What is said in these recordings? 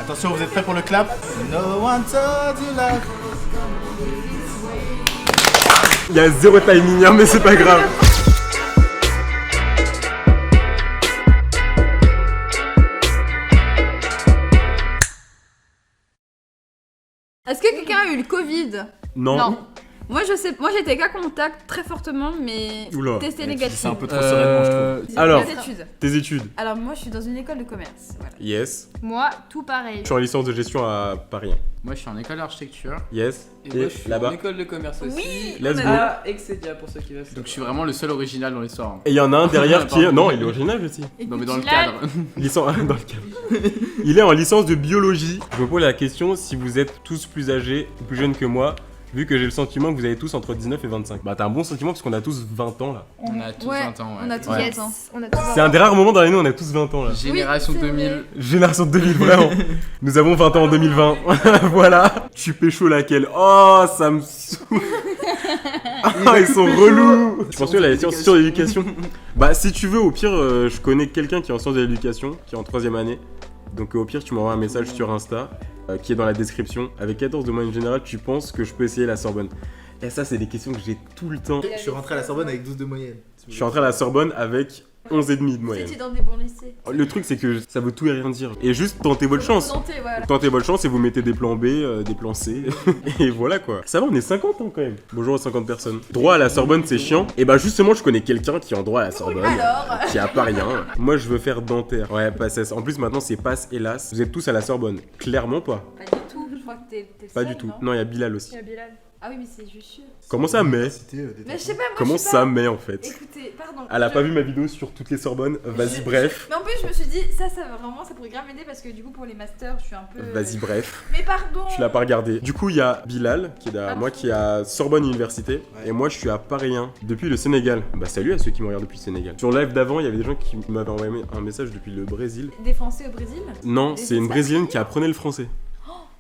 Attention, vous êtes prêts pour le clap? No one told you love. Il y a zéro timing, hein, mais c'est pas grave. Est-ce que quelqu'un a eu le Covid? Non. Moi je sais, moi j'étais cas contact très fortement, mais Oula. testé négatif. C'est un peu trop sereinement, je trouve. Alors, Les études. tes études. Alors moi je suis dans une école de commerce. Voilà. Yes. Moi tout pareil. Je suis en licence de gestion à Paris. Moi je suis en école d'architecture. Yes. Et moi je suis là-bas. en école de commerce aussi. Oui. Let's go. À Excedia pour ceux qui veulent. Donc je suis vraiment le seul original dans l'histoire. hein. Et il y en a un derrière qui est. Non, il est original aussi. Non mais dans le Écoute, là, cadre. Licence dans le cadre. Il est en licence de biologie. Je me pose la question si vous êtes tous plus âgés ou plus jeunes que moi, vu que j'ai le sentiment que vous avez tous entre 19 et 25. Bah t'as un bon sentiment parce qu'on a tous 20 ans là. On a tous Ouais, 20 ans. on a tous Ouais. 20 ans. On a tous C'est un des rares moments dans l'année où on a tous 20 ans là. Génération Oui, c'est 2000. vrai. Génération 2000, vraiment. Nous avons 20 ans en 2020. Voilà. Tu pécho laquelle? Oh, ça me saoule. Ah, ils sont relous. Tu penses que la science sur l'éducation? Bah, si tu veux, au pire, je connais quelqu'un qui est en sciences de l'éducation, qui est en 3ème année. Donc, au pire, tu m'envoies un message sur Insta, qui est dans la description. Avec 14 de moyenne générale, tu penses que je peux essayer la Sorbonne? Et ça, c'est des questions que j'ai tout le temps. Je suis rentré à la Sorbonne avec 12 de moyenne. Je suis rentré à la Sorbonne avec 11,5 de moyenne. C'était dans des bons lycées. Le truc, c'est que ça veut tout et rien dire. Et juste tentez votre chance. Tentez, voilà. Tentez votre chance et vous mettez des plans B, des plans C. Et voilà quoi. Ça va, on est 50 ans quand même. Bonjour à 50 personnes. Droit à la Sorbonne, c'est chiant. Et bah justement, je connais quelqu'un qui est en droit à la Sorbonne. Alors Qui a pas rien. Moi, je veux faire dentaire. Ouais, PACES. En plus, maintenant, c'est passe, hélas. Vous êtes tous à la Sorbonne. Clairement pas. Pas du tout, je crois que t'es le Pas seul, du tout. non Non, il y a Bilal aussi. Il y a Bilal. Ah oui, mais c'est juste sûr. Comment ça, mais Mais je sais pas, moi Comment je sais ça, pas. mais en fait Écoutez, pardon. Elle a pas vu ma vidéo sur toutes les Sorbonnes. Vas-y, bref. Mais en plus, je me suis dit, ça vraiment, ça pourrait grave m'aider parce que du coup, pour les masters, je suis un peu. Vas-y, bref. Mais pardon. Tu l'as pas regardé. Du coup, il y a Bilal qui est derrière Ah. moi, qui est à Sorbonne Université. Et moi, je suis à Paris 1 depuis le Sénégal. Bah, salut à ceux qui me regardent depuis le Sénégal. Sur le live d'avant, il y avait des gens qui m'avaient envoyé un message depuis le Brésil. Des Français au Brésil. Non, Des c'est une Brésilienne qui apprenait le français.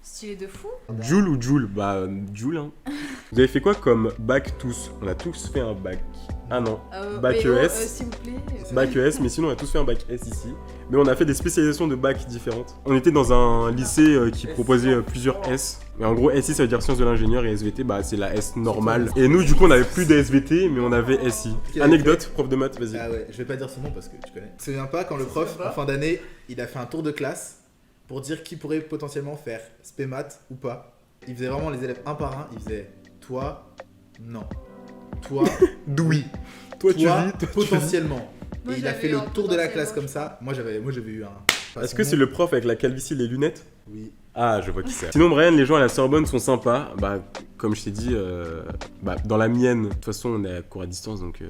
Stylé de fou. Joule ou Joule? Bah, Joule, hein. Vous avez fait quoi comme bac tous? On a tous fait un bac. Ah non. Bac mais ES. S'il vous plaît. Bac ES, mais sinon on a tous fait un bac S ici. Mais on a fait des spécialisations de bac différentes. On était dans un lycée qui proposait plusieurs S. Mais en gros, SI ça veut dire sciences de l'ingénieur et SVT, bah c'est la S normale. Et nous, du coup, on avait plus de SVT, mais on avait SI. Anecdote, prof de maths, vas-y. Ah ouais, je vais pas dire son nom parce que tu connais. Tu te souviens pas quand le prof, en fin d'année, il a fait un tour de classe pour dire qui pourrait potentiellement faire spé maths ou pas. Il faisait vraiment les élèves un par un. Il faisait toi, non. Toi, Doui. Toi, tu vis, toi, tu vis. potentiellement. Moi, Et il a j'avais fait eu le un tour de la potentiel, classe moi, comme je ça. Moi j'avais eu un. Est-ce que c'est le prof avec la calvitie et les lunettes? Oui. Ah, je vois qui c'est. Sinon, Brian, les gens à la Sorbonne sont sympas. Bah, comme je t'ai dit, bah, dans la mienne, de toute façon, on est à cours à distance, donc...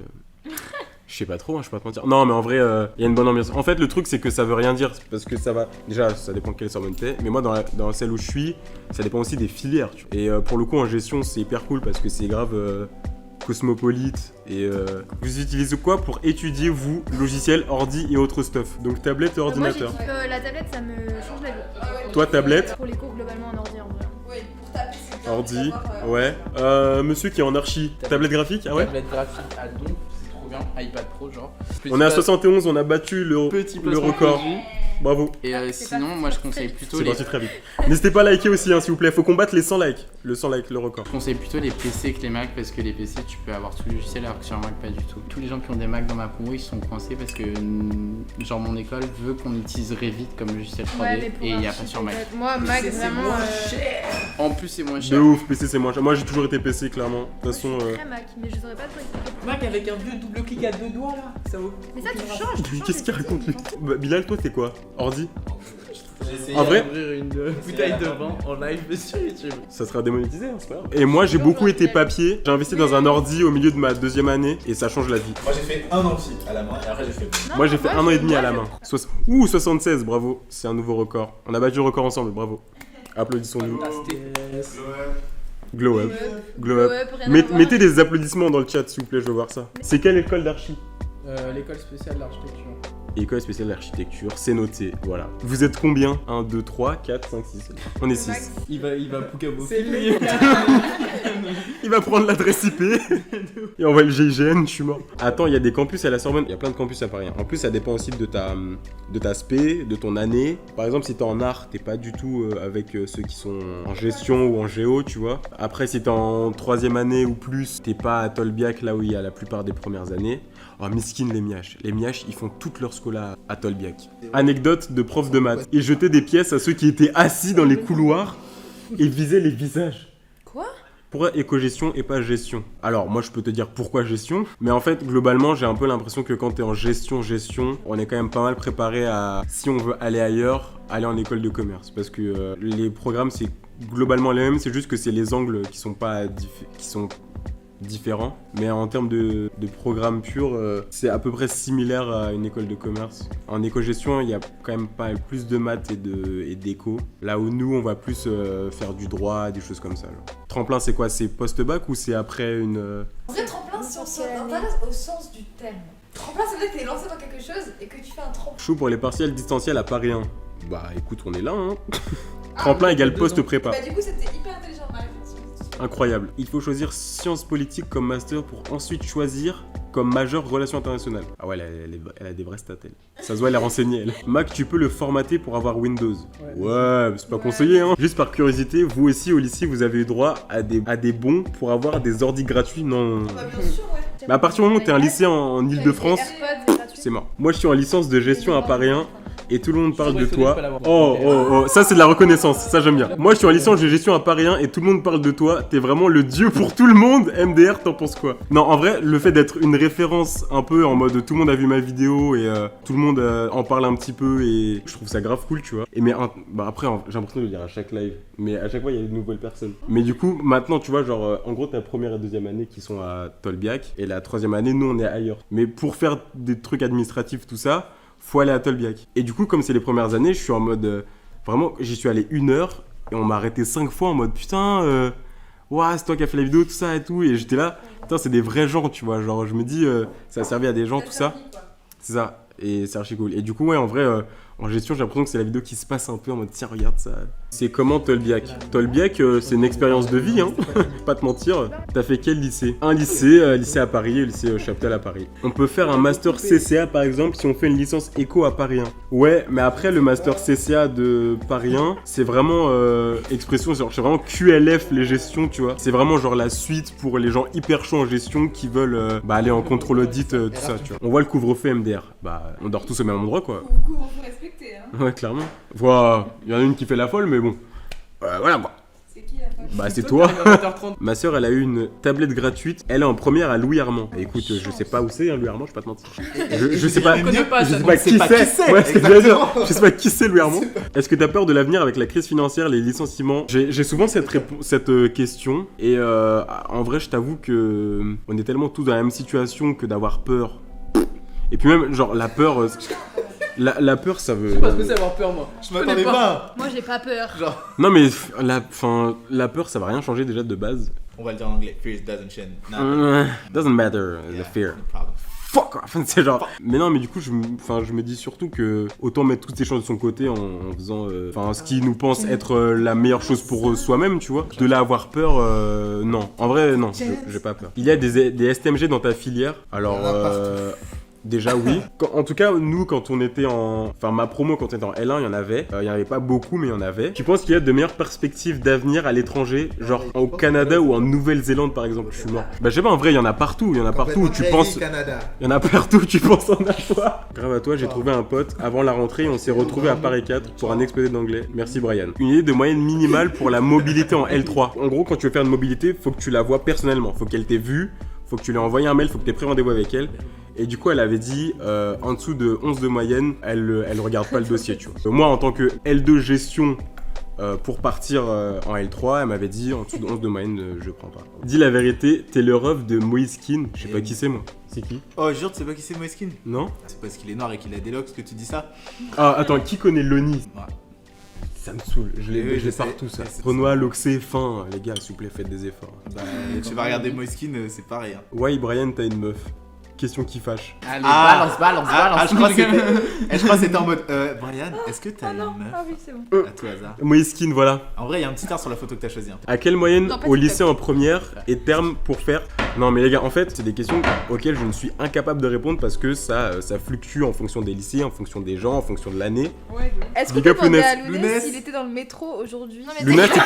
Je sais pas trop, hein, je peux pas te mentir. Non, mais en vrai, il y a une bonne ambiance. En fait, le truc, c'est que ça veut rien dire, parce que ça va... Déjà, ça dépend de quelle Sorbonne t'es, mais moi, dans celle où je suis, ça dépend aussi des filières, tu vois. Et pour le coup, en gestion, c'est hyper cool, parce que c'est grave cosmopolite. Et vous utilisez quoi pour étudier, vous, logiciels, ordi et autres stuff? Donc, tablette et ordinateur. Moi, la tablette, ça me change la vie. Toi, tablette, Pour les cours, globalement, en ordi, en vrai. Oui, pour taper, c'est bien ordi, d'avoir, ouais. Monsieur qui est en archi, tablette graphique, ah ouais? Tablette graphique à don, c'est trop bien. iPad Pro, genre. On est à 71, on a battu le placement record. produit. Bravo. Et c'est sinon, parti moi je très conseille vite. plutôt C'est les. parti très vite. N'hésitez pas à liker aussi, hein, s'il vous plaît. Faut combattre les 100 likes. Le 100 likes, le record. Je conseille plutôt les PC que les Mac parce que les PC tu peux avoir tout le logiciel alors que sur un Mac pas du tout. Tous les gens qui ont des Mac dans ma convo ils sont coincés parce que genre mon école veut qu'on utilise Revit comme logiciel 3D Ouais, mais pour et il n'y a archi, pas sur Mac. peut-être. Moi, Mac, vraiment. En plus c'est moins De cher. ouf, PC c'est moins cher. Moi j'ai toujours été PC, clairement. De toute façon. Très Mac, mais je saurais pas trop expliquer. Mac avec un vieux double clic à deux doigts là. Ça vaut. Mais ça, tu changes. tu changes Qu'est-ce qu'il les raconte lui outils, Bah, Bilal, toi t'es quoi? Ordi? J'ai essayé En vrai d'ouvrir une bouteille de vin en live sur YouTube. Ça sera démonétisé, hein, c'est pas grave. Et moi j'ai beaucoup été papier. J'ai investi dans un ordi au milieu de ma 2ème année et ça change la vie. Moi j'ai fait un amphi à la main et après j'ai fait. Non, Moi j'ai fait 1 an et demi à la je- main. Ouh, 76, bravo. C'est un nouveau record. On a battu le record ensemble, bravo. Applaudissons-nous. Glow up. Glow up. rien à voir. Mettez des applaudissements dans le chat s'il vous plaît, je veux voir ça. C'est quelle école d'archi? L'école spéciale d'architecture. et école spéciale d'architecture, c'est noté, voilà. Vous êtes combien? 1, 2, 3, 4, 5, 6. On est 6. Il va Pukabofi. C'est lui. Il va prendre l'adresse IP et on va le GIGN, je suis mort. Attends, il y a des campus à la Sorbonne, il y a plein de campus à Paris. En plus, ça dépend aussi de ta spé, de ton année. Par exemple, si t'es en art, t'es pas du tout avec ceux qui sont en gestion ou en géo, tu vois. Après, si t'es en 3e année ou plus, t'es pas à Tolbiac, là où il y a la plupart des premières années. Oh, miskin les miaches. Les miaches, ils font toute leur scola à Tolbiac. Anecdote de prof de maths. Ils jetaient des pièces à ceux qui étaient assis dans les couloirs et visaient les visages. Quoi? Pourquoi éco-gestion et pas gestion? Alors, moi, je peux te dire pourquoi gestion, mais en fait, globalement, j'ai un peu l'impression que quand t'es en gestion, on est quand même pas mal préparé à, si on veut aller ailleurs, aller en école de commerce. Parce que les programmes, c'est globalement les mêmes, c'est juste que c'est les angles qui sont différents. Mais en termes de programme pur, c'est à peu près similaire à une école de commerce. En éco-gestion, il y a quand même pas mal plus de maths et d'éco. Là où nous, on va plus faire du droit, des choses comme ça. Genre. Tremplin, c'est quoi? C'est post-bac ou c'est après une... En vrai, tremplin, si on s'intéresse au sens du terme. Tremplin, ça veut dire que t'es lancé dans quelque chose et que tu fais un tremplin. Chaud pour les partiels distanciels à Paris 1. Bah écoute, on est là, hein. Tremplin égale post-prépa. Bah, du coup, c'était hyper intelligent, Marie. Incroyable. Il faut choisir sciences politiques comme master pour ensuite choisir comme majeur relations internationales. Ah ouais, elle a des vraies stats, elle. Ça se voit, elle est renseignée, elle. Mac, tu peux le formater pour avoir Windows. Ouais, mais c'est pas conseillé, hein. Juste par curiosité, vous aussi au lycée, vous avez eu droit à des bons pour avoir des ordis gratuits? Non. Bah, bien sûr, ouais. Mais à partir du moment où t'es un lycée en Ile-de-France, c'est mort. Moi, je suis en licence de gestion à Paris 1. Et tout le monde parle de toi. Oh, ça c'est de la reconnaissance, ça j'aime bien. Moi je suis en licence de gestion à Paris 1 et tout le monde parle de toi. T'es vraiment le dieu pour tout le monde. MDR, t'en penses quoi? Non, en vrai, le fait d'être une référence un peu en mode tout le monde a vu ma vidéo et tout le monde en parle un petit peu et je trouve ça grave cool, tu vois. Et mais après, j'ai l'impression de le dire à chaque live, mais à chaque fois il y a de nouvelles personnes. Mais du coup, maintenant tu vois, genre en gros, ta première et deuxième année qui sont à Tolbiac et la troisième année, nous on est ailleurs. Mais pour faire des trucs administratifs, tout ça, faut aller à Tolbiac. Et du coup, comme c'est les premières années, je suis en mode... vraiment, j'y suis allé 1 heure et on m'a arrêté 5 fois en mode putain, ouah, c'est toi qui as fait la vidéo, tout ça et tout. Et j'étais là, putain, c'est des vrais gens, tu vois. Genre, je me dis, ça a servi à des gens, tout ça. C'est ça. Et c'est archi cool. Et du coup, ouais, en vrai, en gestion, j'ai l'impression que c'est la vidéo qui se passe un peu en mode tiens, regarde ça. C'est comment Tolbiac? Tolbiac, c'est une expérience de vie, hein. Pas te mentir. T'as fait quel lycée? Un lycée, lycée à Paris et lycée Chaptal à Paris. On peut faire un master CCA par exemple si on fait une licence éco à Paris 1. Ouais, mais après le master CCA de Paris 1, c'est vraiment expression, genre c'est vraiment QLF les gestions, tu vois. C'est vraiment genre la suite pour les gens hyper chauds en gestion qui veulent aller en contrôle audit, tout ça, tu vois. On voit le couvre-feu MDR. Bah, on dort tous au même endroit, quoi. Beaucoup, faut respecter, hein. Ouais, clairement. Voilà, il y en a une qui fait la folle, mais bon. Voilà quoi. C'est qui la femme? Bah c'est toi. Ma soeur elle a eu une tablette gratuite. Elle est en première à Louis Armand. Écoute, je sais pas où c'est Louis Armand, je vais pas te mentir. Je sais pas. Je sais pas qui c'est. Ouais, c'est ce que je veux dire. Je sais pas qui c'est Louis Armand. Est-ce que t'as peur de l'avenir avec la crise financière, les licenciements? J'ai souvent cette question et en vrai je t'avoue que on est tellement tous dans la même situation que d'avoir peur. Et puis même genre la peur. La peur, ça veut... Je sais pas ce que c'est avoir peur, moi. Je m'attendais pas. Moi j'ai pas peur. Genre, Non mais la peur, ça va rien changer déjà de base. on va le dire en anglais. Fear doesn't change. Doesn't matter, Yeah, the fear. no problem. Fuck off. C'est genre... Mais non, mais du coup, je me dis surtout que autant mettre toutes ces choses de son côté en faisant ce qui nous pense être la meilleure chose pour soi-même, tu vois. De là avoir peur, non. En vrai, non, j'ai pas peur. Il y a des STMG dans ta filière. Alors... Déjà oui. En tout cas, nous quand on était ma promo quand on était en L1, il y en avait. Il y en avait pas beaucoup, mais il y en avait. Tu penses qu'il y a de meilleures perspectives d'avenir à l'étranger, genre au Canada ou en Nouvelle-Zélande par exemple? Je suis mort. Bah je sais pas, en vrai, il y en a partout. Il y en a partout où tu penses... Canada. Il y en a partout où tu penses en avoir. Grave à toi, j'ai trouvé un pote. Avant la rentrée, on s'est retrouvé à Paris 4 pour un exposé d'anglais. Merci Brian. Une idée de moyenne minimale pour la mobilité en L3. En gros, quand tu veux faire une mobilité, faut que tu la vois personnellement. Faut qu'elle t'ait vu, faut que tu lui aies envoyé un mail, faut que tu aies pris rendez-vous avec elle. Et du coup, elle avait dit, en dessous de 11 de moyenne, elle regarde pas le dossier, tu vois. Moi, en tant que L2 gestion, pour partir en L3, elle m'avait dit, en dessous de 11 de moyenne, je prends pas. Dis la vérité, t'es le ref de Moiskin. Je sais pas qui c'est, moi. C'est qui? Oh, jure, tu sais pas qui c'est Moiskin? Non? C'est parce qu'il est noir et qu'il a des locks que tu dis ça? Ah, attends, qui connaît Loni? Ouais. Ça me saoule, je l'ai je sais. partout, ça. C'est- Renoir, Loxé, fin, les gars, s'il vous plaît, faites des efforts. Bah, tu vas regarder Moiskin, c'est pareil. Hein. Ouais, Brian, t'as une meuf. question qui fâche. Allez, Ah. balance. je crois que c'était en mode Brian, est-ce que t'as une meuf Ah oui, c'est bon. à tout hasard? Moïskine, voilà. En vrai, il y a un petit art sur la photo que t'as choisi. Hein. À quelle moyenne Non, pas au TikTok. lycée en première et terme pour faire... Non mais les gars, en fait, c'est des questions auxquelles je ne suis incapable de répondre parce que ça fluctue en fonction des lycées, en fonction des gens, en fonction de l'année. Ouais, Est-ce qu'on Big peut up, demander Lounès. à Lounès Lounès. s'il était dans le métro aujourd'hui? Non, mais Luna, c'était...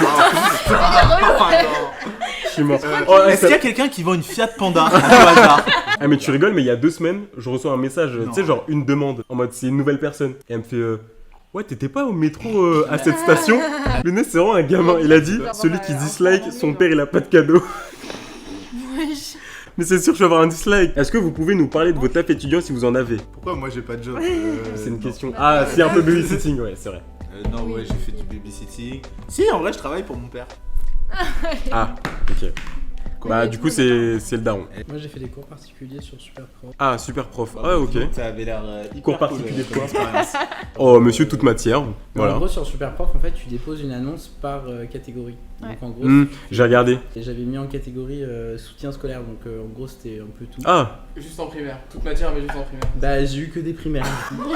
Je suis mort. Oh, Est-ce ça- qu'il y a quelqu'un qui vend une Fiat Panda à tout hasard? Ah mais tu rigoles, mais il y a 2 semaines, je reçois un message, Non. tu sais, genre une demande, en mode c'est une nouvelle personne. Et elle me fait ouais, t'étais pas au métro à cette station? Le nez, c'est vraiment un gamin. Il a dit celui qui dislike, son père il a pas de cadeau. Mais c'est sûr, je vais avoir un dislike. Est-ce que vous pouvez nous parler de vos tafs étudiants si vous en avez? Pourquoi moi j'ai pas de job? C'est une non. question. Ah, c'est un peu babysitting, ouais, c'est vrai. Non, ouais, j'ai fait du babysitting. Si, en vrai, je travaille pour mon père. Ah, ok. Bah, du coup, c'est le daron. Moi j'ai fait des cours particuliers sur Superprof. Ah, super prof. Ah, ok. Ça avait l'air hyper Cours cool, particulier de comme quoi? expérience. Oh, monsieur, toute matière. En Voilà. gros sur Superprof en fait tu déposes une annonce par catégorie. Donc en gros J'ai regardé. et j'avais mis en catégorie soutien scolaire donc en gros c'était un peu tout. Ah, Juste en primaire. Toute matière, mais juste en primaire. Bah j'ai eu que des primaires. du coup.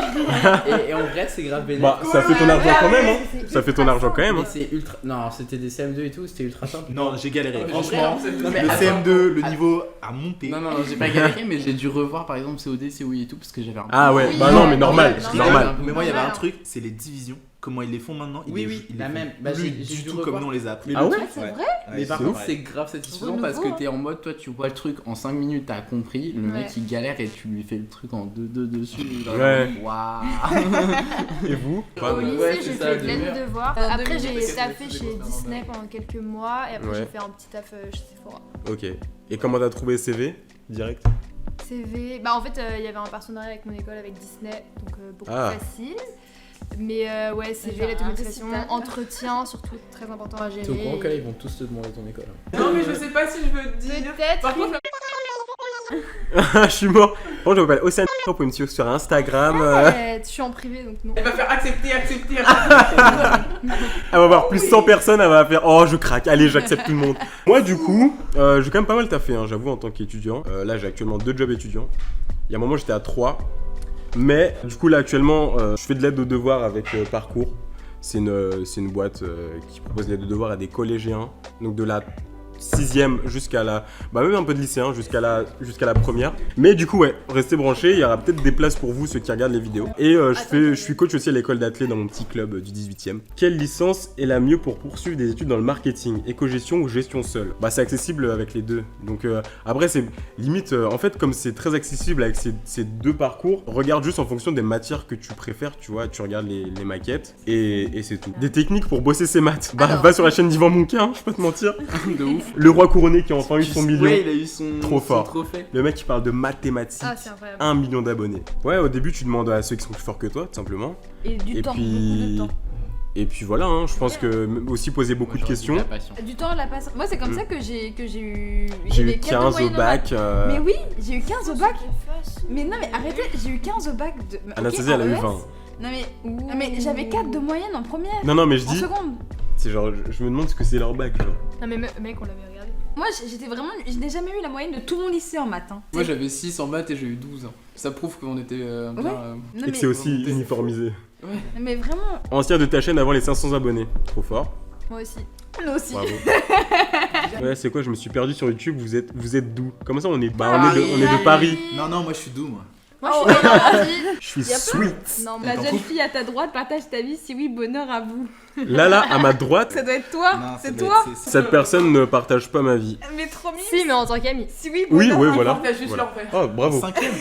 et en vrai c'est grave bénéfique. bah, ça fait ton argent quand même, hein. Ça fait ton argent quand même, Mais hein. c'est ultra. Non, c'était des CM2 et tout, c'était ultra simple. Non, j'ai galéré. Non, mais Franchement, j'ai- non, mais le attends. CM2, le niveau a monté. Non, j'ai pas galéré, mais j'ai dû revoir par exemple COD, COI et tout parce que j'avais un. Ah ouais, Oui, bah non, mais non, normal, non, c'est non, normal. Mais moi, il y avait un Normal. truc, c'est les divisions. Comment ils les font maintenant. Oui, ils oui, les la font même. Bah, plus j'ai du dû tout revoir. comme nous on les a appris. Mais Ah le ouais truc, C'est vrai? Mais par c'est contre, vrai. c'est grave satisfaisant Renouveau, parce Parce que hein. t'es en mode, toi tu vois le truc en 5 minutes, t'as compris, le mec Ouais. il galère et tu lui fais le truc en 2-2 dessus. genre, Ouais. Waouh. Et vous? Au lycée, Ouais, j'ai c'est ça, fait de des l'aide mères. de devoir. En Après, 2000, j'ai c'est taffé des chez cours Disney pendant quelques mois. Et après, Ouais. j'ai fait un petit taf chez Sephora. Ok. Et comment t'as trouvé CV? Direct? CV. Bah, en fait, il y avait un partenariat avec mon école, avec Disney. Donc, beaucoup Ah. facile. Mais ouais, CV, Genre la un motivation, récital. entretien, surtout très important à gérer. t'es au courant que là ils vont tous te demander ton école. hein. Non, mais je sais pas si je veux te dire. Peut-être. Par contre, Je suis mort. Bon, je m'appelle Océane pour une suivre sur Instagram. Je suis en privé, donc non. elle va faire accepter. Elle va voir plus 100 personnes, elle va faire oh je craque, allez j'accepte tout le monde. Moi du coup, j'ai quand même pas mal taffé, hein, j'avoue en tant qu'étudiant. Là j'ai actuellement 2 jobs étudiants. Il y a un moment j'étais à 3. Mais du coup là actuellement je fais de l'aide aux devoirs avec Parcours. C'est une boîte qui propose l'aide aux devoirs à des collégiens. Donc de la 6ème jusqu'à la... Bah même un peu de lycéen jusqu'à la première. Mais du coup ouais, restez branchés, il y aura peut-être des places pour vous ceux qui regardent les vidéos. Et je suis coach aussi à l'école d'athlètes dans mon petit club du 18ème. Quelle licence est la mieux pour poursuivre des études dans le marketing? Éco-gestion ou gestion seule? Bah c'est accessible avec les deux. Donc après c'est limite, en fait comme c'est très accessible avec ces deux parcours, regarde juste en fonction des matières que tu préfères, tu vois, tu regardes les maquettes et c'est tout. Des techniques pour bosser ses maths. Bah Alors. va sur la chaîne d'Yvan Monquin, je peux pas te mentir. De ouf. Le roi couronné qui a enfin eu son million. Ouais, il a eu son Trop fort. son trophée. Le mec qui parle de mathématiques. Ah, c'est incroyable. 1 million d'abonnés. Ouais, au début, tu demandes à ceux qui sont plus forts que toi, tout simplement. Et du Et temps, puis- beaucoup de temps. Et puis voilà, hein, je pense que aussi poser beaucoup de questions. Du temps, la passe. Moi, c'est comme Mm. ça que j'ai eu. J'ai j'avais eu 4 de 15 au moyenne bac. Mais oui, j'ai eu 15 au bac. Mais non, mais arrêtez, j'ai eu 15 au bac de. Ok, Anastasia, elle a en eu ES. 20. Non, mais j'avais 4 de moyenne en première. Non, non, mais je En dis, seconde. c'est genre, je me demande ce que c'est leur bac, genre. Non, mais mec, on l'avait regardé. Moi, j'étais vraiment. Je n'ai jamais eu la moyenne de tout mon lycée en maths. Hein. Moi j'avais 6 en maths et j'ai eu 12. Ça prouve qu'on était bien. Ouais. Et Non, que mais, c'est aussi uniformisé. mais vraiment. Ancien de ta chaîne avant les 500 abonnés. Trop fort. Moi aussi. Nous aussi. Bravo. Ouais, c'est quoi, je me suis perdu sur YouTube. Vous êtes d'où? Comment ça, on est de Paris. Non, non, moi je suis doux, moi. Moi, je suis dans Je suis Y a sweet. Non, mais La T'es en jeune couple fille à ta droite partage ta vie. Si oui, bonheur à vous. Là, à ma droite, Ça doit être toi. Non, ça C'est doit toi. être- c'est- cette personne ne partage pas ma vie. Mais trop mignon. si, mais en tant qu'ami. Si oui, Oui, bonheur ouais, à vous. voilà. T'as juste Voilà. leur père. Oh, En bravo. 5ème.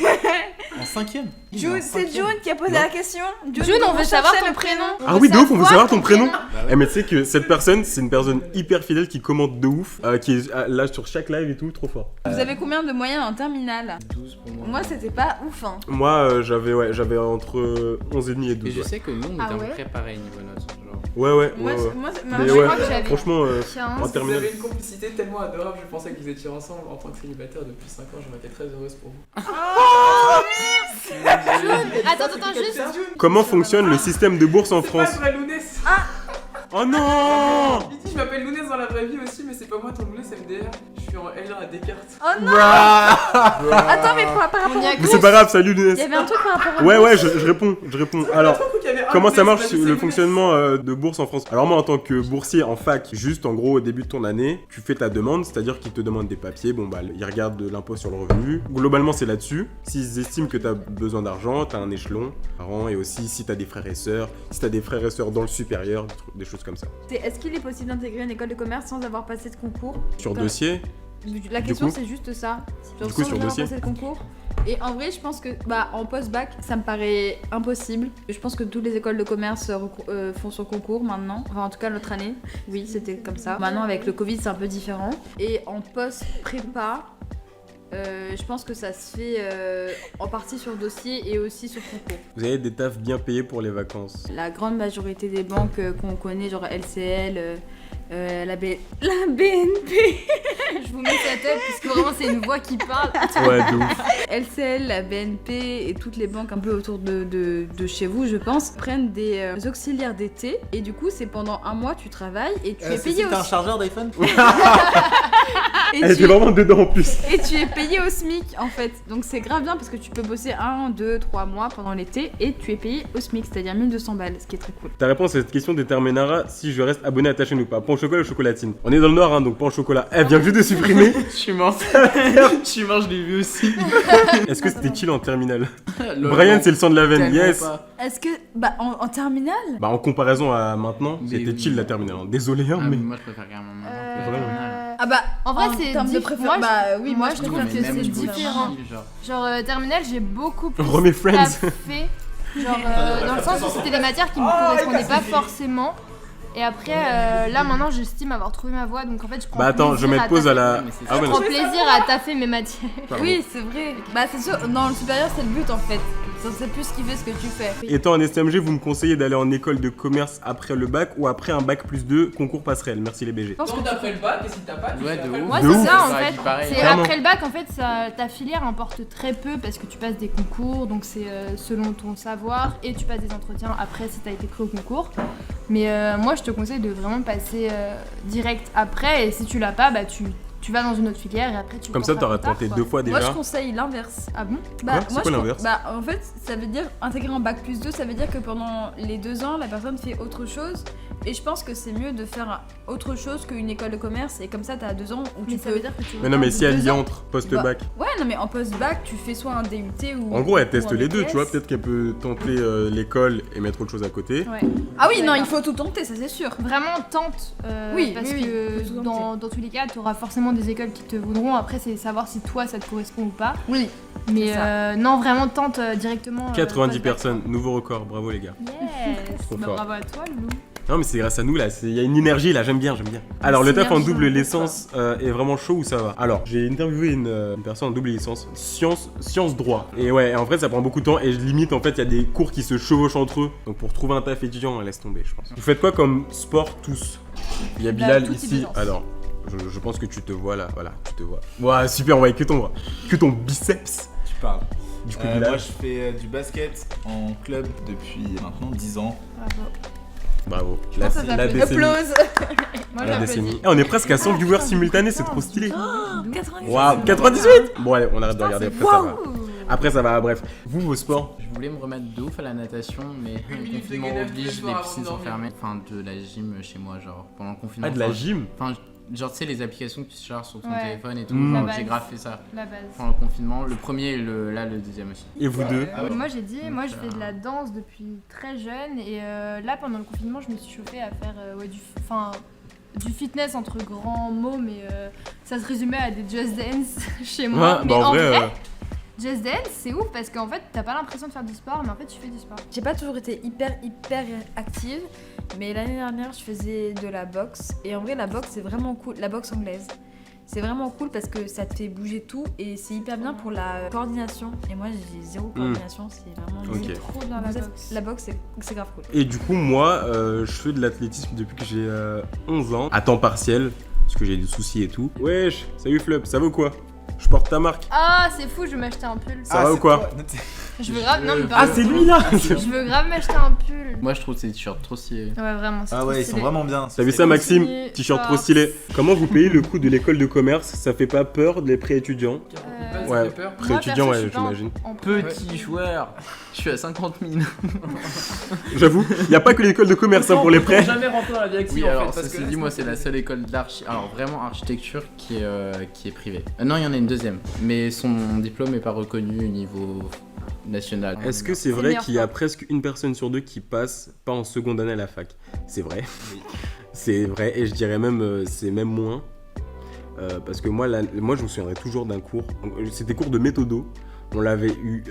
En 5ème. June, c'est June qui a posé Non. la question. June, on veut savoir cherchait ton le prénom. Ah oui, de ouf, on veut savoir ton prénom. Bah ouais. Eh mais tu sais que cette personne, c'est une personne hyper fidèle qui commente de ouf, qui est là sur chaque live et tout, trop fort. Vous avez combien de moyenne en terminale? 12 pour moi. Moi, c'était pas ouf. Hein. Moi, j'avais entre 11,5 et 12. Et je ouais. sais que nous on était Ah à peu ouais près pareil niveau notes. Genre. Ouais. Moi, Mais je ouais, crois que j'avais franchement, en 15. terminale. Vous avez une complicité tellement adorable, je pensais que vous étiez ensemble en tant que célibataire depuis 5 ans, j'aurais été très heureuse pour vous. Attends, juste. Comment fonctionne le système de bourse en France? C'est pas vrai, Lounès. Oh non! Il dit je m'appelle Lounès dans la vraie vie aussi, mais c'est pas moi ton Lounès MDR. Je suis en L1 à Descartes. Oh non. Attends, mais par rapport On y a Mais c'est pas grave, salut Lounès. Il y avait un truc par rapport à. Ouais, je réponds. Alors, comment ça marche le fonctionnement fonctionnement de bourse en France? Alors moi en tant que boursier en fac, juste en gros au début de ton année, tu fais ta demande, c'est-à-dire qu'ils te demandent des papiers, bon bah ils regardent de l'impôt sur le revenu. Globalement c'est là-dessus. S'ils estiment que t'as besoin d'argent, t'as un échelon par an, et aussi si t'as des frères et sœurs, si t'as des frères et sœurs dans le supérieur, des choses comme ça. Est-ce qu'il est possible d'intégrer une école de commerce sans avoir passé de concours? Sur Comme- dossier, La question coup c'est juste ça. Du coup, sans sur avoir dossier. passé de concours. Et en vrai, je pense que en post-bac, ça me paraît impossible. Je pense que toutes les écoles de commerce font son concours maintenant. Enfin, en tout cas, l'autre année, oui, c'était comme ça. Maintenant, avec le Covid, c'est un peu différent. Et en post-prépa, je pense que ça se fait en partie sur dossier et aussi sur concours. vous avez des tafs bien payés pour les vacances. La grande majorité des banques qu'on connaît, genre LCL, la BNP, Je vous mets sa tête parce que vraiment c'est une voix qui parle. Ouais, de ouf. LCL, la BNP et toutes les banques un peu autour de chez vous, je pense, prennent des auxiliaires d'été. Et du coup, c'est pendant un mois, tu travailles et tu es payé T'as un au chargeur d'iPhone? Elle était vraiment dedans en plus. Et tu es payé au SMIC en fait. Donc c'est grave bien parce que tu peux bosser 1, 2, 3 mois pendant l'été et tu es payé au SMIC, c'est-à-dire 1200 balles, ce qui est très cool. Ta réponse à cette question déterminera si je reste abonné à ta chaîne ou pas. Pain au chocolat ou chocolatine? On est dans le noir, hein, donc pain au chocolat. Elle vient juste de supprimer. Je suis mort. Je suis mort, je l'ai vu aussi. Est-ce que c'était chill en terminale? Lol, Brian, non, c'est le sang de la veine, tellement yes. pas. Est-ce que, en terminale? Bah en comparaison à maintenant, Mais c'était oui. chill la terminale. hein. Désolé, hein, Ah, mais... mais moi je préfère carrément maintenant. Ah bah, En vrai, en c'est termes de moi, préférence. Oui, moi je je trouve trouve que que c'est c'est différent. différent. Genre terminale, j'ai beaucoup plus Remets Friends. taffé. Genre dans le sens où c'était des matières qui me correspondaient pas forcément. Et après, là maintenant, j'estime avoir trouvé ma voie, donc en fait, je prends Bah attends, je plaisir mets à pause à taffer. la... Ouais, mais c'est Ah ça. ouais, Je non. prends plaisir à taffer mes matières. Pardon. Oui, c'est vrai. Bah c'est sûr, dans le supérieur c'est le but en fait. C'est plus kiffer ce que tu fais. Étant en STMG, vous me conseillez d'aller en école de commerce après le bac ou après un bac plus 2 concours passerelle? Merci les BG. Je pense que Donc après le bac, et si t'as pas, tu Ouais, fais de après le ouf. bac. Ouais, De c'est ouf. ça en Ça aurait fait. dit pareil. C'est Clairement. après le bac, en fait, ta filière importe très peu parce que tu passes des concours, donc c'est selon ton savoir, et tu passes des entretiens après si t'as été pris au concours. Mais moi, je te conseille de vraiment passer direct après, et si tu l'as pas, bah tu vas dans une autre filière et après tu Comme ça, tenteras t'auras plus tard, tenté quoi. 2 fois moi je déjà. conseille l'inverse. Ah bon? Quoi C'est quoi je l'inverse? Bah en fait ça veut dire intégrer un bac plus 2, ça veut dire que pendant les 2 ans la personne fait autre chose. Et je pense que c'est mieux de faire autre chose qu'une école de commerce et comme ça t'as 2 ans où Mais tu ça peux... veut dire que tu Mais non, mais si elle y deux ans. entre post-bac. Ouais non mais en post-bac tu fais soit un DUT ou... En gros, elle ou teste un les deux, BTS. tu vois. Peut-être qu'elle peut tenter l'école et mettre autre chose à côté. Ouais. Ah oui non D'accord. il faut tout tenter ça c'est sûr. Vraiment tente, Oui, parce oui, oui, que faut tout tenter. dans tous les cas, tu auras forcément des écoles qui te voudront. Après, c'est savoir si toi ça te correspond ou pas. Oui. Mais C'est ça. non, vraiment tente directement. 90 post-bac. personnes, nouveau record, bravo les gars. Yes. Trop Bah, fort. bravo à toi, Loulou. Non mais c'est grâce à nous là, il y a une énergie là, j'aime bien. Alors le taf en Synergie, double on licence est vraiment chaud ou ça va? Alors j'ai interviewé une personne en double licence, sciences droit. Et ouais, en vrai ça prend beaucoup de temps et limite en fait il y a des cours qui se chevauchent entre eux. Donc pour trouver un taf étudiant, laisse tomber je pense. Vous faites quoi comme sport tous? Il y a Bilal toute ici, évidence. alors je pense que tu te vois là, voilà, tu te vois. Ouais super, on voit que ton biceps. Tu parles. Du coup Bilal, Moi je fais du basket en club depuis maintenant 10 ans. Bravo. bravo. pense que ça La s'appelle décennie. Applause. Moi, La j'applaudis. décennie. Eh, on est presque à 100 viewers simultanés, c'est trop stylé. 98. Waouh, 98. Bon allez, on arrête de regarder, après ça va. Après ça va, bref. Vous, vos sports? Je voulais me remettre de ouf à la natation, mais Une le minute de confinement gainage tous les oblige, soirs les avant piscines de sont dormir. fermées. Enfin, de la gym chez moi, genre pendant le confinement. Ah, de la Enfin, gym? Enfin, genre, tu sais, les applications que tu charges sur ton Ouais. téléphone et tout. Mmh. genre, La j'ai base. grave fait ça La base. pendant le confinement. Le premier et le deuxième aussi. Et vous deux? Moi j'ai dit, moi je fais de la danse depuis très jeune et là pendant le confinement je me suis chauffée à faire du fitness entre grands mots mais ça se résumait à des just dance chez moi. Ouais, mais bah en vrai, just dance c'est ouf parce qu'en fait t'as pas l'impression de faire du sport mais en fait tu fais du sport. J'ai pas toujours été hyper active, mais l'année dernière je faisais de la boxe et en vrai la boxe c'est vraiment cool, la boxe anglaise. C'est vraiment cool parce que ça te fait bouger tout et c'est hyper bien pour la coordination. Et moi j'ai zéro coordination, c'est vraiment Ok. nul. Trop bien la Vous êtes- boxe. La boxe c'est grave cool. Et du coup, moi, je fais de l'athlétisme depuis que j'ai 11 ans, à temps partiel, parce que j'ai des soucis et tout. Wesh, salut Flop, ça va ou quoi? Je porte ta marque. Ah c'est fou je vais m'acheter un pull. Ça va ou quoi? Je veux grave. Non, mais Ah, c'est lui là. Je veux grave m'acheter un pull. Moi, je trouve ces t-shirts trop stylés. Ouais, vraiment. Ah ouais, ils sont vraiment bien. T'as vu ça, Maxime? stylé. T-shirt trop stylé. Comment vous payez le coût de l'école de commerce? Ça fait pas peur des pré-étudiants? Ouais. peur. Pré-étudiants, Moi, ouais, perso, je suis pas j'imagine. en Petit joueur. Je suis à 50 000. J'avoue, y a pas que l'école de commerce hein, pour les prêts. Jamais rentrer dans la direction Oui, en alors fait. Parce ceci que dit, moi, c'est la seule école d'archi. Alors, vraiment architecture qui est privée. Non, il y en a une deuxième. Mais son diplôme est pas reconnu au niveau national. Est-ce que c'est C'est vrai meilleur qu'il y a presque une personne sur deux qui passe pas en seconde année à la fac? C'est vrai. Oui. C'est vrai, et je dirais même, c'est même moins. Parce que moi, je me souviendrai toujours d'un cours. C'était cours de méthodo. On l'avait eu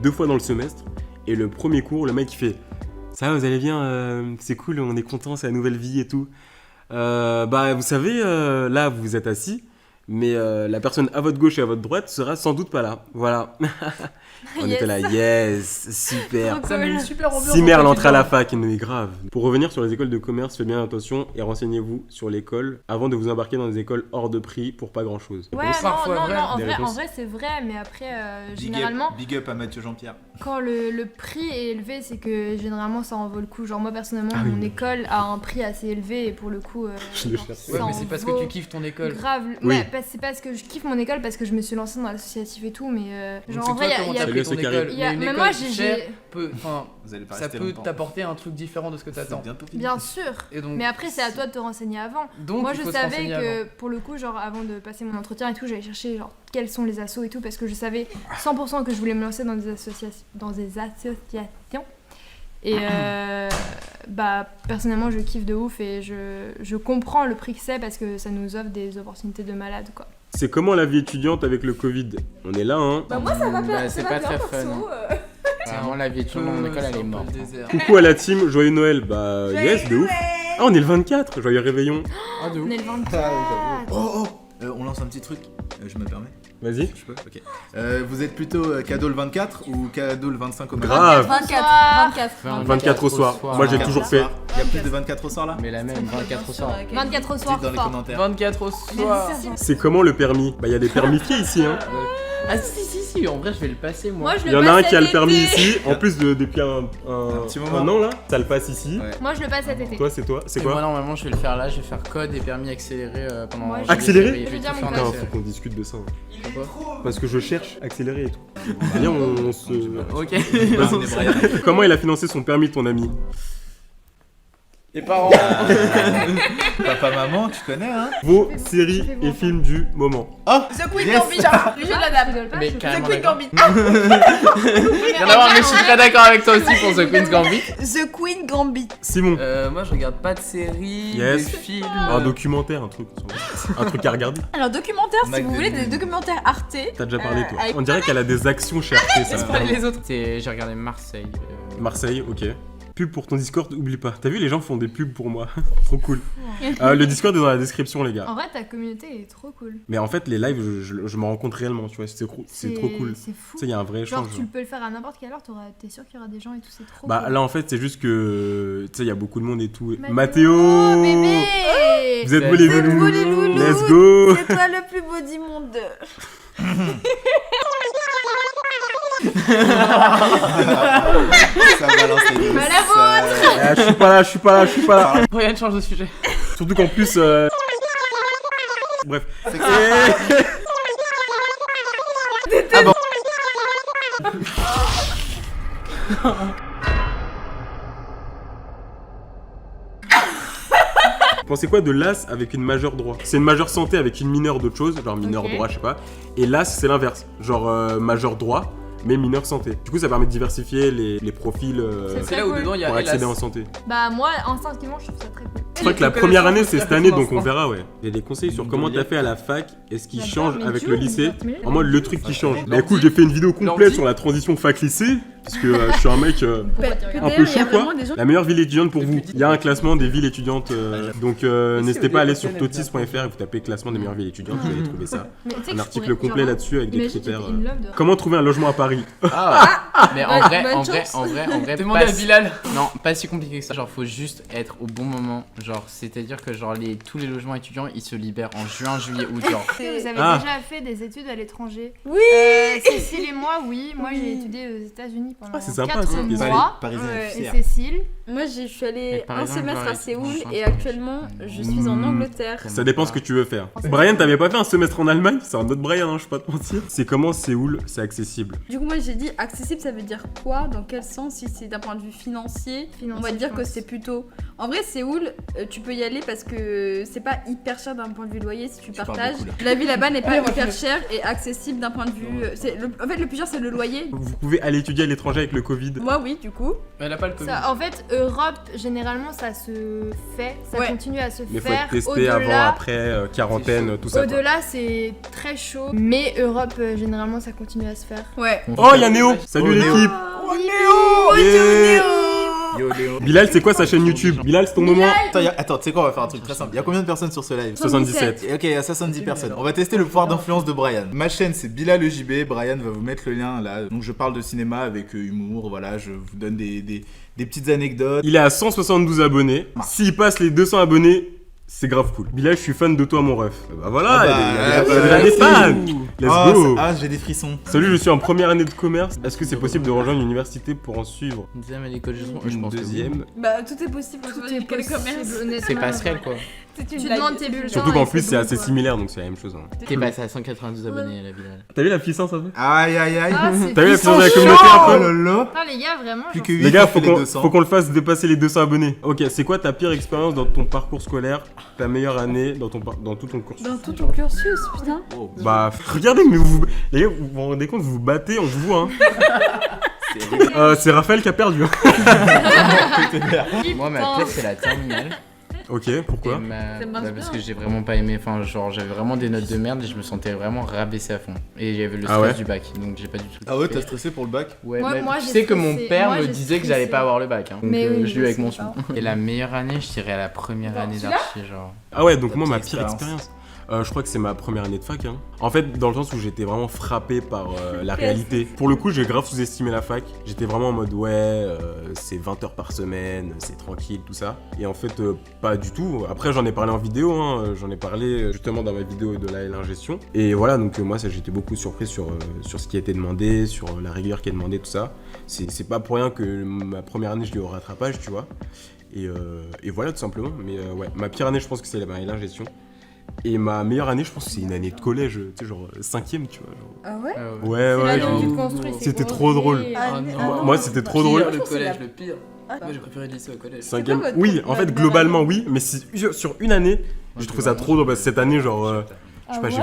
2 fois dans le semestre. Et le premier cours, le mec il fait: ça va, vous allez bien, c'est cool, on est content, c'est la nouvelle vie et tout. Bah, vous savez, là, vous êtes assis. Mais la personne à votre gauche et à votre droite sera sans doute pas là. Voilà. On Yes. était là, yes, super. Ça met une super ambiance. Si mère entre l'entrée à la étudiants. fac, mais grave. Pour revenir sur les écoles de commerce, faites bien attention et renseignez-vous sur l'école avant de vous embarquer dans des écoles hors de prix pour pas grand chose. Ouais, Parfois non, vrai, en des vrai, réponses. c'est vrai, mais après, Big généralement, Big up à Mathieu Jean-Pierre. quand le prix est élevé, c'est que généralement ça en vaut le coup. Genre, moi personnellement, Ah oui, mon mais- école a un prix assez élevé et pour le coup, Je le genre, cherche. ça Ouais, mais en c'est parce vaut que tu kiffes ton école. grave. Oui. Ouais, c'est parce que je kiffe mon école parce que je me suis lancée dans l'associatif et tout, mais Donc genre c'est en vrai, toi il comment y a. t'as Salut, pris ton c'est carré. école. il y a- Mais une mais école moi, chère j'ai. peut, enfin, Vous allez pas ça rester peut longtemps. t'apporter un truc différent de ce que C'est t'attends. bientôt fini. Bien sûr. Et donc, Mais après, c'est à toi de te renseigner avant. donc Moi, il je faut se savais renseigner que avant. pour le coup, genre avant de passer mon entretien et tout, j'allais chercher genre quels sont les assos et tout parce que je savais 100% que je voulais me lancer dans des associations. Et bah personnellement, je kiffe de ouf et je comprends le prix que c'est parce que ça nous offre des opportunités de malade quoi. C'est comment la vie étudiante avec le Covid? On est là, hein. Bah, moi, ça va Bah, pas. c'est ça pas va très bien, fun. perso, Vraiment, la vie étudiante dans mon école, elle est morte. Coucou à la team, joyeux Noël. Bah, yes, de ouf. Ah, on est le 24, joyeux réveillon. Ah, de On ouf. est le 24. Oh, on lance un petit truc. Je me permets. Vas-y. Je peux. Ok. Vous êtes plutôt cadeau le 24 ou cadeau le 24 au matin? Grave. 24. 24 au soir. Moi, j'ai toujours fait. Il y a plus de 24 au soir là? Mais la même, 24 au soir. 24 au soir, Dites dans les fort. commentaires. 24 au soir. C'est comment le permis? Bah, il y a des permifiés ici, hein. Ah, si, en vrai, je vais le passer, moi. Moi, je Il le y en a un passe qui a le cet permis été. ici. En plus, depuis un petit moment. an là, ça le passe ici. Ouais. Moi, je le passe cet été. Toi, c'est toi. C'est Et moi, quoi? normalement, je vais le faire là. Je vais faire code et permis accéléré pendant. Moi, je- Accéléré Je Je vais veux dire tout mon faire en code. Putain, accéléré. faut qu'on discute de ça. hein. Pourquoi Parce que je cherche accéléré et tout. Viens, on se. Ok. Vas-y, Brian. Comment il a financé son permis, ton ami? Les parents. Papa, maman, tu connais hein? Vos Je séries fais et mon films du moment. Oh The Queen yes. Gambit, le jeu de la dame. Mais The carrément. Queen d'accord. Gambit. Rien à voir, mais je suis très d'accord avec toi aussi pour The Queen's Gambit. The Queen Gambit. Simon. Moi, je regarde pas de séries, Yes. des films. Un documentaire, un truc à regarder. Alors, documentaire, si Mac vous de voulez, Lune. des documentaires Arte. T'as déjà parlé, toi. avec- On dirait qu'elle a des actions chez Arte, ça. Laisse parler les autres. J'ai regardé Marseille. Marseille, ok. Pub pour ton Discord, oublie pas. T'as vu, les gens font des pubs pour moi. Trop cool. Le Discord est dans la description, les gars. En vrai, ta communauté est trop cool. Mais en fait, les lives, je m'en rends compte réellement, tu vois. C'est trop cool. C'est fou. Tu sais, il y a un vrai Genre, échange. tu peux le faire à n'importe quelle heure, t'es sûr qu'il y aura des gens et tout, c'est trop Bah cool. là, en fait, c'est juste que. Tu sais, il y a beaucoup de monde et tout. Mathéo, Mathéo bébé. Vous êtes beaux les Vous êtes beaux, les loulous. loulous. Let's go. C'est toi le plus beau du monde. Ça balance les deux. Bah, la Ça- Je suis pas là. Brian, change de sujet. Surtout qu'en plus. Bref. C'est que ça- Pensez quoi de l'AS avec une majeure droit? C'est une majeure santé avec une mineure d'autre chose, genre mineur Ok. droit, je sais pas. Et l'AS, c'est l'inverse, genre majeure droit, mais mineur santé. Du coup, ça permet de diversifier les profils C'est C'est là où cool. dedans il y pour a accéder Hélas. en santé. Bah, moi, instinctivement, je trouve ça très cool. Je crois que la Faut première connaître année, son c'est cette faire année, pour donc on l'instant. verra, ouais. Il y a des conseils sur comment t'as fait à la fac et ce qui J'adore, change mais avec Jules, le lycée. mais En mode le truc qui change. Bah écoute, L'ordi. j'ai fait une vidéo complète L'ordi. sur la transition fac-lycée. parce que je suis un mec Pourquoi tu regardes un peu il y a chaud quoi. vraiment des gens. La meilleure ville étudiante pour vous. Il y a un classement des villes étudiantes, donc n'hésitez pas à aller sur Totis.fr totis.fr et vous tapez classement des meilleures villes étudiantes, vous allez trouver ça. Mais tu sais Un que article je pourrais- complet genre, là-dessus avec des imagine, critères. t'étais in love de- Comment trouver un logement à Paris? Mais en vrai, bonne en vrai, chance. en vrai, Demandez pas à Bilal. Non, pas si compliqué que ça. Genre, faut juste être au bon moment. Genre, c'est-à-dire que genre tous les logements étudiants, ils se libèrent en juin, juillet, août. Genre. Est-ce que vous avez Ah. déjà fait des études à l'étranger? Oui. Cécile et moi, oui. Moi, j'ai Oui. étudié aux États-Unis pendant Ah, c'est sympa, 4 ça. mois. Parisien Ouais. Et FCR. Cécile, Moi, je suis allée Mais par un exemple, semestre j'aurais à Séoul été en et chance. actuellement, je suis en Angleterre. Ça dépend ce que tu veux faire. Brian, t'avais pas fait un semestre en Allemagne? C'est un autre Brian, hein, je vais pas te mentir. C'est comment Séoul, c'est accessible? Du coup, moi, j'ai dit accessible, ça veut dire quoi? Dans quel sens? Si c'est d'un point de vue financier, on va dire que c'est plutôt. En vrai, Séoul, tu peux y aller parce que c'est pas hyper cher d'un point de vue loyer si tu parles partages. beaucoup, là. La vie là-bas n'est pas Ouais, moi, hyper je- chère et accessible d'un point de vue. En fait, le plus cher, c'est le loyer. Vous pouvez aller étudier à l'étranger avec le Covid. Moi, oui, du coup. Mais elle a pas le Covid. ça, en fait, Europe, généralement, ça se fait, ça Ouais. continue à se Mais faut faire. être testé avant, Au-delà, après, quarantaine, tout ça. quoi. au-delà, c'est très chaud. Mais Europe, généralement, ça continue à se faire. Ouais. Oh, y'a Néo! Salut Oh, Néo. l'équipe! Oh, Néo! Yeah. Yo Léo. Bilal, c'est quoi sa chaîne YouTube? Bilal, c'est ton moment? Attends, tu sais quoi, on va faire un truc très simple. Il y a combien de personnes sur ce live? 77. Ok, il y a 70 personnes. On va tester le pouvoir d'influence de Brian. Ma chaîne, c'est Bilal le JB. Brian va vous mettre le lien là. Donc, je parle de cinéma avec humour. Voilà, je vous donne des petites anecdotes. Il est à 172 abonnés. S'il passe les 200 abonnés, c'est grave cool. Bilal, je suis fan de toi, mon ref. Bah voilà, il y a des fans! Let's Oh, go! j'ai des frissons. Salut, je suis en première année de commerce. Est-ce que c'est possible de rejoindre l'université pour en suivre Deuxième à l'école, je une pense que oui. deuxième? Bah, tout est possible. Tout tu est vois, quel possible, commerce. honnêtement. C'est passerelle quoi. C'est une Tu blague. demandes tes bulletins. Surtout qu'en et plus, c'est bon, assez quoi. similaire, donc c'est la même chose. Hein. T'es passé à 192 abonnés la Bilal. T'as vu la puissance un peu? Aïe aïe aïe. Ah, c'est T'as vu la puissant. puissance de la communauté un Oh peu? là là. Putain, les gars, vraiment. Plus genre, que 8 Les gars, pour les 200. faut qu'on le fasse dépasser les 200 abonnés. Ok, c'est quoi ta pire expérience dans ton parcours scolaire? Ta meilleure année dans tout ton cursus? Dans tout ton cursus, putain. Oh. Bah, regardez, mais les gars, vous vous rendez compte, vous vous battez, on vous voit. Hein. C'est Raphaël qui a perdu. Hein. Moi, ma pire, c'est la terminale. Ok, Et pourquoi? Ça marche parce bien. que j'ai vraiment pas aimé. Enfin, genre, j'avais vraiment des notes de merde et je me sentais vraiment rabaissé à fond. Et il y avait le Ah stress ouais du bac, donc j'ai pas du tout. Ah ouais, kiffé. t'as stressé pour le bac? Ouais, Moi- bah, moi, tu j'ai sais que mon stressé. père Moi, me j'ai disait que j'allais stressé. pas avoir le bac. Hein. Donc Mais oui, je l'ai eu avec c'est mon ça. chou. Et la meilleure année, je dirais la première année d'archi, genre. Ah ouais, donc moi, Ta ma petite pire expérience. Je crois que c'est ma première année de fac. Hein. En fait, dans le sens où j'étais vraiment frappé par la réalité. Pour le coup, j'ai grave sous-estimé la fac. J'étais vraiment en mode ouais, c'est 20 heures par semaine, c'est tranquille, tout ça. Et en fait, pas du tout. Après, j'en ai parlé en vidéo. Hein. J'en ai parlé justement dans ma vidéo de la L-Ingestion. Et voilà, donc moi, ça, j'étais beaucoup surpris sur ce qui a été demandé, sur la rigueur qui est demandée, tout ça. C'est pas pour rien que ma première année, je l'ai au rattrapage, tu vois. Et voilà, tout simplement. Mais ouais, ma pire année, je pense que c'est la L-Ingestion. Et ma meilleure année, je pense que c'est une année de collège, tu sais, genre 5ème, tu vois. Genre. Ah ouais? Ouais, C'est ouais. là où tu genre- te construis, c'est C'était gros. trop drôle. Ah, Moi, c'était trop drôle. Le Je trouve que c'est collège, la- le pire. Ah. Moi, j'ai préféré le lycée au collège. Cinquième. votre Oui, en fait, meilleure globalement, année oui, mais sur une année, je trouve ça trop drôle. Parce que cette année, genre, je sais Ah pas, ouais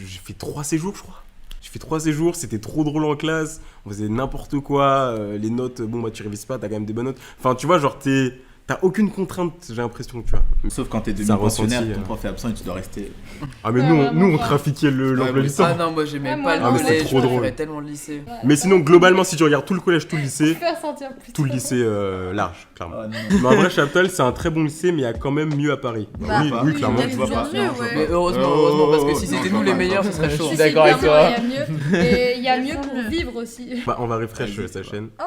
j'ai fait 3 séjours, je crois. J'ai fait 3 séjours, c'était trop drôle en classe. On faisait n'importe quoi. Les notes, bon, bah, tu révises pas, t'as quand même des bonnes notes. Enfin, tu vois, genre, t'as aucune contrainte, j'ai l'impression, tu vois. Sauf quand t'es Ça demi-pensionnaire, ressentit, ton prof est absent et tu dois rester. Ah, mais Ouais, nous, vraiment nous, on pas. trafiquait l'emploi du temps. Ah non, moi j'aimais Ah, moi, pas non, le mais c'est collège, trop je drôle. préférais tellement le lycée. Mais sinon, globalement, si tu regardes tout le collège, tout le lycée, Faire sentir plus tout le tard. lycée large, clairement. Ah non. Mais en vrai, Chaptal, c'est un très bon lycée, mais il y a quand même mieux à Paris. Bah, oui, oui, clairement. il y a je vois bien pas. mieux, Non, je vois ouais. Mais heureusement, Oh, heureusement, parce que si non, c'était je nous vois les pas. meilleurs, ce serait chaud. Je suis D'accord avec clairement, toi. Il y a mieux. Et il y a mieux pour vivre aussi. Bah, on va refresh Vas-y, sa chaîne. Oh.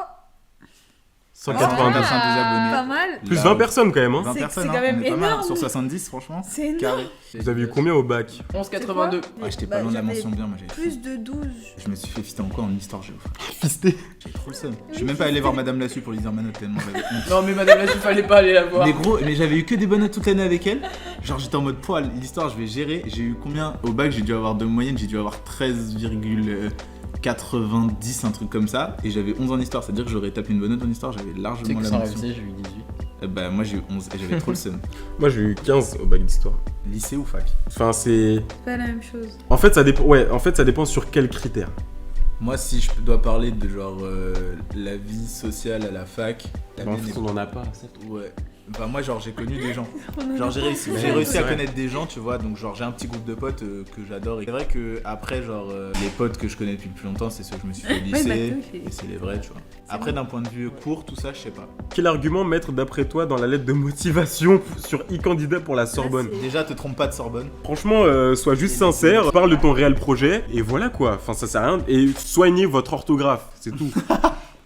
190. personnes, des abonnés. Pas mal. Plus Là, 20 personnes quand même. Hein. 20 C'est- personnes, c'est hein, quand même on est pas mal. énorme. Sur 70, franchement. C'est énorme. Carré. Vous avez eu combien au bac? 11,82. Ouais, j'étais Bah, pas loin de la j'avais mention bien, moi j'ai Plus de 12. Je me suis fait fister en quoi en histoire géo. Fisté. J'ai trop le seum. Je suis même pas allé voir Madame Lassu pour lui dire ma note tellement j'avais honte. Non, mais madame, là, il fallait pas aller la voir. Mais gros, mais j'avais eu que des bonnes notes toute l'année avec elle. Genre j'étais en mode poil, l'histoire je vais gérer. J'ai eu combien au bac? J'ai dû avoir de moyenne, j'ai dû avoir 13,90, un truc comme ça. Et j'avais 11 en histoire, c'est-à-dire que j'aurais tapé une bonne note en histoire, j'avais Tu sais largement que la sans mention. réviser, j'ai eu 18. Bah moi j'ai eu 11 et j'avais trop le seum. Moi j'ai eu 15 au bac d'histoire. Lycée ou fac? Enfin c'est... C'est pas la même chose. En fait ça dépend, ouais, en fait ça dépend sur quels critères. Moi si je dois parler de genre la vie sociale à la fac, la En mienne fait est- on en a pas, c'est tout. Ouais. Bah moi genre j'ai connu des gens. Genre j'ai réussi à connaître des gens, tu vois, donc genre j'ai un petit groupe de potes que j'adore. Et c'est vrai que après genre les potes que je connais depuis le plus longtemps, c'est ceux que je me suis fait au lycée et c'est les vrais, tu vois. Après d'un point de vue court, tout ça, je sais pas. Quel argument mettre d'après toi dans la lettre de motivation sur e-candidat pour la Sorbonne? Déjà te trompe pas de Sorbonne. Franchement, sois juste sincère, parle de ton réel projet et voilà quoi. Enfin ça sert à rien. Et soignez votre orthographe, c'est tout.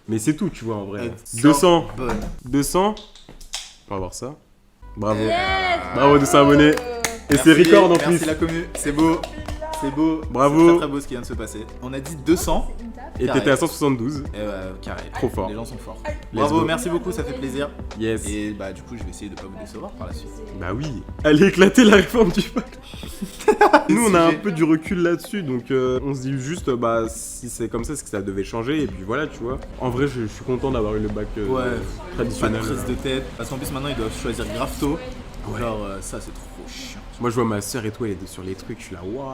Mais c'est tout, tu vois en vrai. 200. 200. On va voir ça. Bravo. Bravo de s'abonner. Et c'est record en plus. Merci la commu, c'est beau. C'est beau. Bravo. C'est très très beau ce qui vient de se passer. On a dit 200. Et t'étais à 172. Et carré. Trop fort. Les gens sont forts. Let's Bravo, go. merci beaucoup, ça fait plaisir. Yes. Et bah du coup je vais essayer de pas vous décevoir par la suite. Bah oui. Allez éclater la réforme du bac. Nous on a un peu du recul là-dessus, donc on se dit juste bah si c'est comme ça, c'est que ça devait changer et puis voilà, tu vois. En vrai je suis content d'avoir eu le bac Ouais. Pas de traditionnel. prise de tête. Parce qu'en plus maintenant ils doivent choisir grave tôt. Genre ça c'est trop chiant. Moi je vois ma soeur et tout, elle est sur les trucs, je suis là, waouh,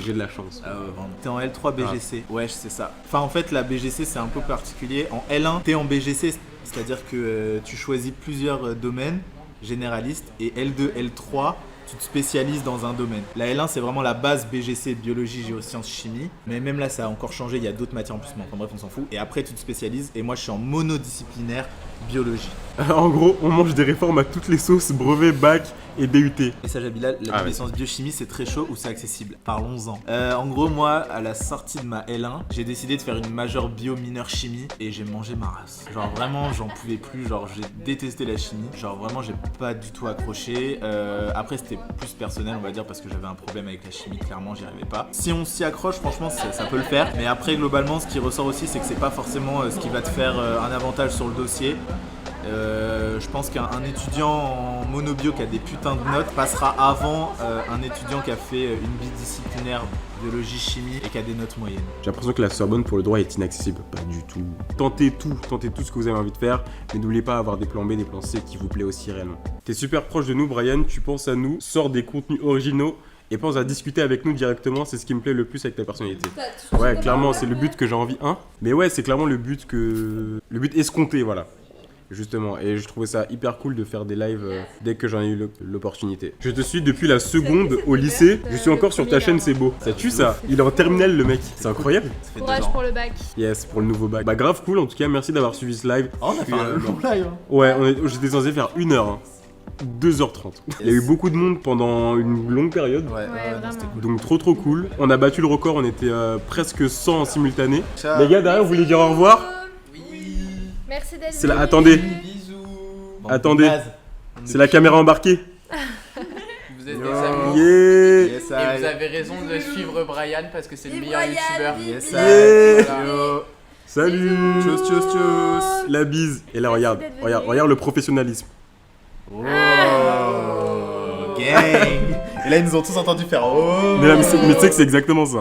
j'ai de la chance. Ah ouais, vraiment. T'es en L3 BGC. Ouais, c'est ça. Enfin, en fait, la BGC, c'est un peu particulier. En L1, t'es en BGC, c'est-à-dire que tu choisis plusieurs domaines généralistes. Et L2, L3, tu te spécialises dans un domaine. La L1, c'est vraiment la base BGC, biologie, géosciences, chimie. Mais même là, ça a encore changé. Il y a d'autres matières en plus, mais enfin bref, on s'en fout. Et après, tu te spécialises. Et moi, je suis en monodisciplinaire biologie. En gros, on mange des réformes à toutes les sauces, brevet, bac et DUT. Et ça, Bilal, la licence biochimie, c'est très chaud ou c'est accessible? Parlons-en. En gros, moi, à la sortie de ma L1, j'ai décidé de faire une majeure bio mineure chimie et j'ai mangé ma race. Genre vraiment, j'en pouvais plus. Genre, j'ai détesté la chimie. Genre vraiment, j'ai pas du tout accroché. Après, c'était plus personnel, on va dire, parce que j'avais un problème avec la chimie. Clairement, j'y arrivais pas. Si on s'y accroche, franchement, ça peut le faire. Mais après, globalement, ce qui ressort aussi, c'est que c'est pas forcément ce qui va te faire un avantage sur le dossier. Je pense qu'un étudiant en monobio qui a des putains de notes passera avant un étudiant qui a fait une bidisciplinaire biologie chimie et qui a des notes moyennes. J'ai l'impression que la Sorbonne pour le droit est inaccessible. Pas du tout. Tentez tout ce que vous avez envie de faire, mais n'oubliez pas d'avoir des plans B, des plans C qui vous plaît aussi réellement. T'es super proche de nous, Brian, tu penses à nous, sors des contenus originaux et pense à discuter avec nous directement, c'est ce qui me plaît le plus avec ta personnalité. Ouais, clairement, c'est le but que j'ai envie, mais ouais, c'est clairement le but escompté, voilà. Justement, et je trouvais ça hyper cool de faire des lives dès que j'en ai eu l'opportunité. Je te suis depuis la seconde au lycée, je suis encore sur ta chaîne, c'est beau. Ça tue ça, il est en terminale le mec, c'est incroyable. Courage pour le bac. Yes, pour le nouveau bac. Bah grave cool, en tout cas merci d'avoir suivi ce live. Oh, on a fait un long live. Ouais, j'étais censé faire 1 heure. 2h30. Il y a eu beaucoup de monde pendant une longue période. Ouais, vraiment. c'était cool. Donc trop cool. On a battu le record, on était presque 100 en simultané. Ciao. Les gars derrière, vous voulez dire au revoir? Merci d'être C'est là, venu. attendez. Bisous. Attendez, c'est la caméra embarquée. Vous êtes des amours. Yeah. Yes, Et vous avez raison de suivre Brian parce que c'est le meilleur youtubeur. Yes, Yeah. Voilà. Salut. Tchuss, tchuss, tchuss. La bise. Et là regarde, d'être venu. regarde le professionnalisme. Oh, gang. Et là, ils nous ont tous entendu faire oh. Mais tu sais que c'est exactement ça.